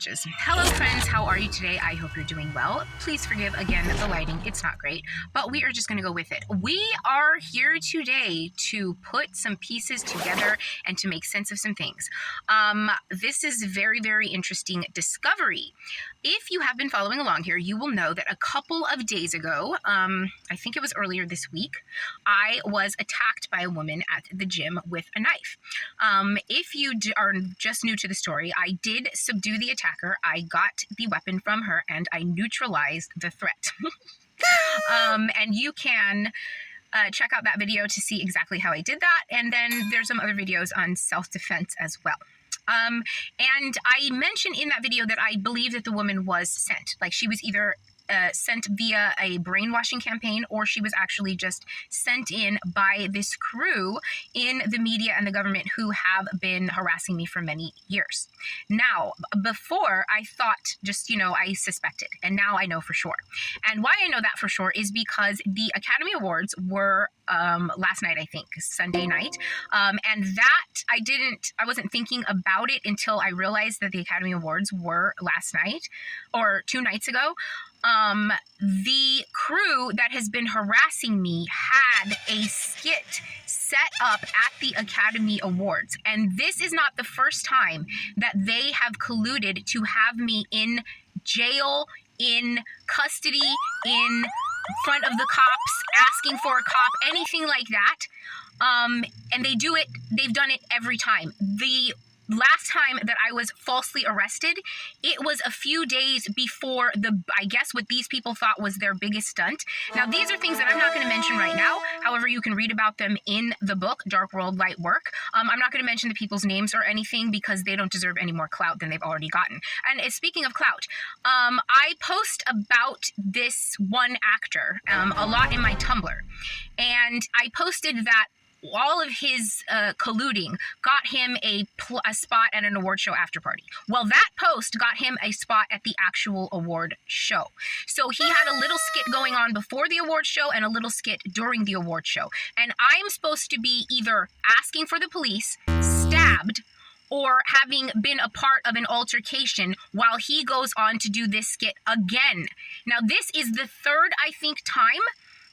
Hello friends, how are you today? I hope you're doing well. Please forgive again the lighting, it's not great, but we are just going to go with it. We are here today to put some pieces together and to make sense of some things. This is very, very interesting discovery. If you have been following along here, you will know that a couple of days ago, I think it was earlier this week, I was attacked by a woman at the gym with a knife. If you are just new to the story, I did subdue the attacker. I got the weapon from her and I neutralized the threat. And you can check out that video to see exactly how I did that. And then there's some other videos on self-defense as well. And I mentioned in that video that I believe that the woman was sent. Like she was either sent via a brainwashing campaign, or she was actually just sent in by this crew in the media and the government who have been harassing me for many years. Now, before I thought I suspected, and now I know for sure. And why I know that for sure is because the Academy Awards were last night, I think, Sunday night. And that I wasn't thinking about it until I realized that the Academy Awards were last night or 2 nights ago. The crew that has been harassing me had a skit set up at the Academy Awards. And this is not the first time that they have colluded to have me in jail, in custody, in front of the cops, asking for a cop, anything like that. And they've done it every time. The last time that I was falsely arrested, it was a few days before I guess what these people thought was their biggest stunt. Now, these are things that I'm not going to mention right now. However, you can read about them in the book, Dark World, Light Work. I'm not going to mention the people's names or anything because they don't deserve any more clout than they've already gotten. And speaking of clout, I post about this one actor a lot in my Tumblr. And I posted that all of his colluding got him a spot at an award show after party. Well, that post got him a spot at the actual award show. So he had a little skit going on before the award show and a little skit during the award show. And I'm supposed to be either asking for the police, stabbed, or having been a part of an altercation while he goes on to do this skit again. Now, this is the third, I think, time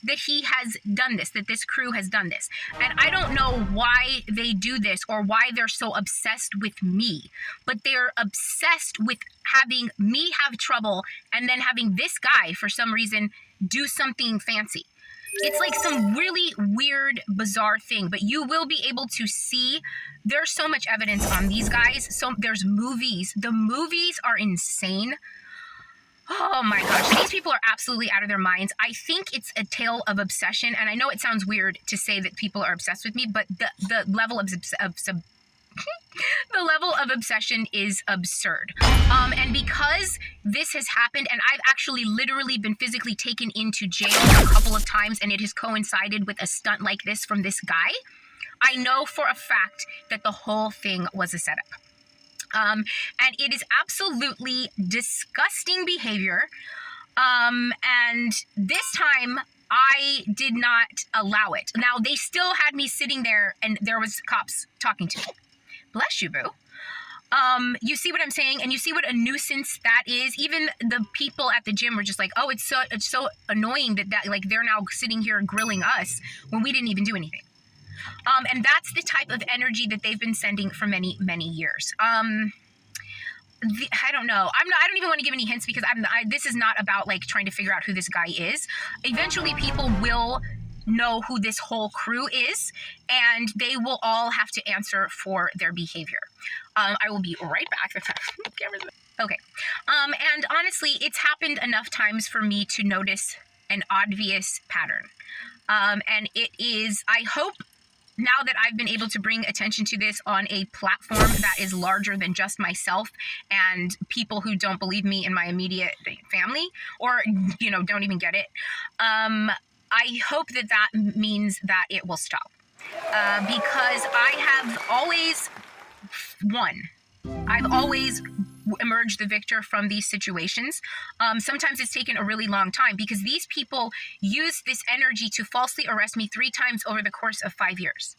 that he has done this, that this crew has done this. And I don't know why they do this or why they're so obsessed with me, but they're obsessed with having me have trouble and then having this guy, for some reason, do something fancy. It's like some really weird, bizarre thing, but you will be able to see there's so much evidence on these guys. So there's movies. The movies are insane. Oh my gosh, these people are absolutely out of their minds. I think it's a tale of obsession, and I know it sounds weird to say that people are obsessed with me, but the level of the level of obsession is absurd. And because this has happened, and I've actually literally been physically taken into jail a couple of times, and it has coincided with a stunt like this from this guy, I know for a fact that the whole thing was a setup. And it is absolutely disgusting behavior. And this time I did not allow it. Now, they still had me sitting there and there was cops talking to me. Bless you, boo. You see what I'm saying? And you see what a nuisance that is? Even the people at the gym were just like, oh, it's so annoying that like they're now sitting here grilling us when we didn't even do anything. And that's the type of energy that they've been sending for many, many years. I don't know. I don't even want to give any hints because this is not about like trying to figure out who this guy is. Eventually, people will know who this whole crew is, and they will all have to answer for their behavior. I will be right back. Okay. And honestly, it's happened enough times for me to notice an obvious pattern. And it is, I hope, now that I've been able to bring attention to this on a platform that is larger than just myself and people who don't believe me in my immediate family or, don't even get it, I hope that means that it will stop. Because I have always won. I've always emerged the victor from these situations. Sometimes it's taken a really long time because these people use this energy to falsely arrest me 3 times over the course of 5 years.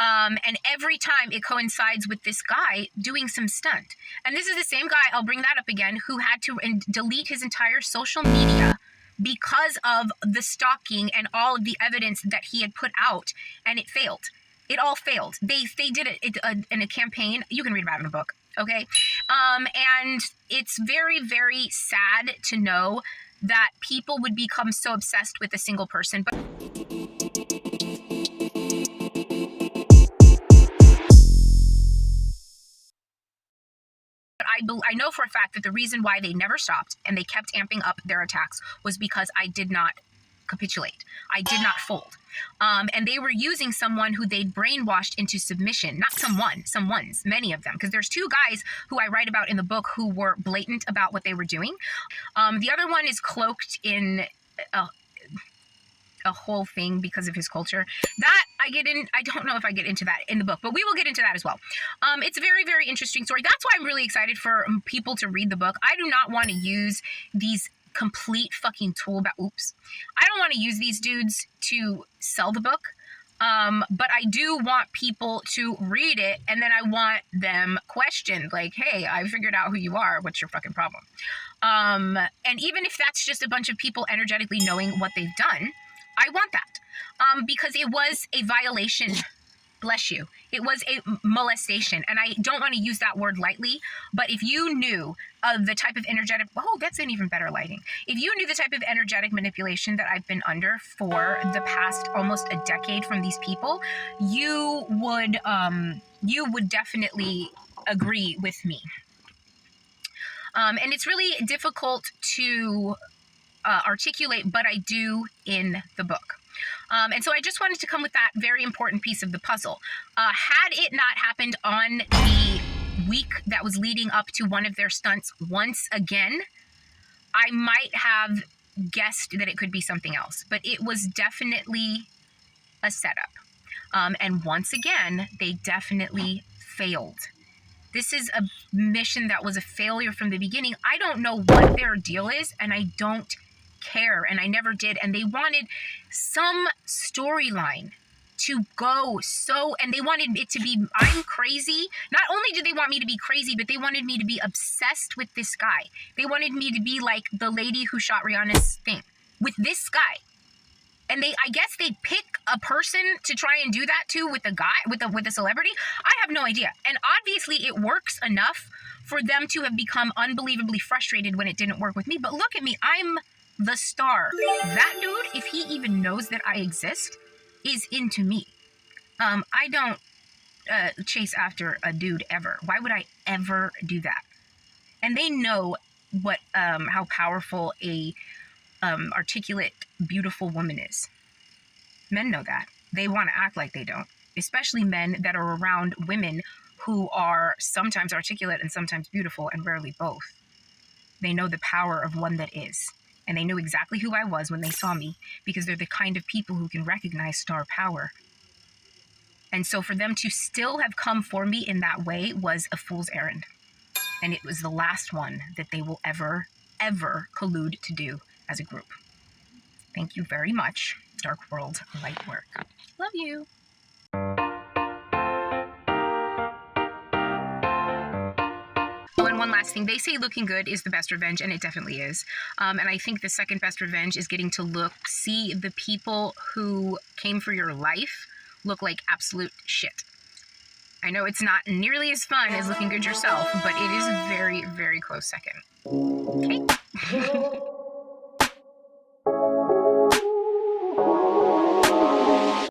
And every time it coincides with this guy doing some stunt. And this is the same guy, I'll bring that up again, who had to delete his entire social media because of the stalking and all of the evidence that he had put out, and it failed. It all failed. They did it in a campaign. You can read about it in a book, okay? And it's very, very sad to know that people would become so obsessed with a single person. But I know for a fact that the reason why they never stopped and they kept amping up their attacks was because I did not capitulate. I did not fold. And they were using someone who they'd brainwashed into submission. Not someone's, many of them. Because there's two guys who I write about in the book who were blatant about what they were doing. The other one is cloaked in a whole thing because of his culture. That I don't know if I get into that in the book, but we will get into that as well. It's a very, very interesting story. That's why I'm really excited for people to read the book. I do not want to use these complete fucking tool oops. I don't want to use these dudes to sell the book. But I do want people to read it, and then I want them questioned, like, hey, I figured out who you are. What's your fucking problem? And even if that's just a bunch of people energetically knowing what they've done, I want that. Because it was a violation. Bless you. It was a molestation. And I don't want to use that word lightly, but if you knew the type of energetic, oh, that's an even better lighting. If you knew the type of energetic manipulation that I've been under for the past almost a decade from these people, you would definitely agree with me. And it's really difficult to articulate, but I do in the book. And so I just wanted to come with that very important piece of the puzzle. Had it not happened on the week that was leading up to one of their stunts once again, I might have guessed that it could be something else. But it was definitely a setup. And once again, they definitely failed. This is a mission that was a failure from the beginning. I don't know what their deal is, and I don't care, and I never did. And they wanted some storyline to go and they wanted it to be, I'm crazy. Not only did they want me to be crazy, but they wanted me to be obsessed with this guy. They wanted me to be like the lady who shot Rihanna's thing with this guy. And I guess they pick a person to try and do that to with a guy, with a celebrity. I have no idea. And obviously it works enough for them to have become unbelievably frustrated when it didn't work with me. But look at me, I'm the star. That dude, if he even knows that I exist, is into me. I don't chase after a dude ever. Why would I ever do that? And they know what how powerful a articulate, beautiful woman is. Men know that. They want to act like they don't, especially men that are around women who are sometimes articulate and sometimes beautiful and rarely both. They know the power of one that is. And they knew exactly who I was when they saw me, because they're the kind of people who can recognize star power. And so for them to still have come for me in that way was a fool's errand. And it was the last one that they will ever, ever collude to do as a group. Thank you very much, Dark World Light Work. Love you. Oh, and one last thing. They say looking good is the best revenge, and it definitely is. And I think the second best revenge is getting to see the people who came for your life look like absolute shit. I know it's not nearly as fun as looking good yourself, but it is a very, very close second. Okay?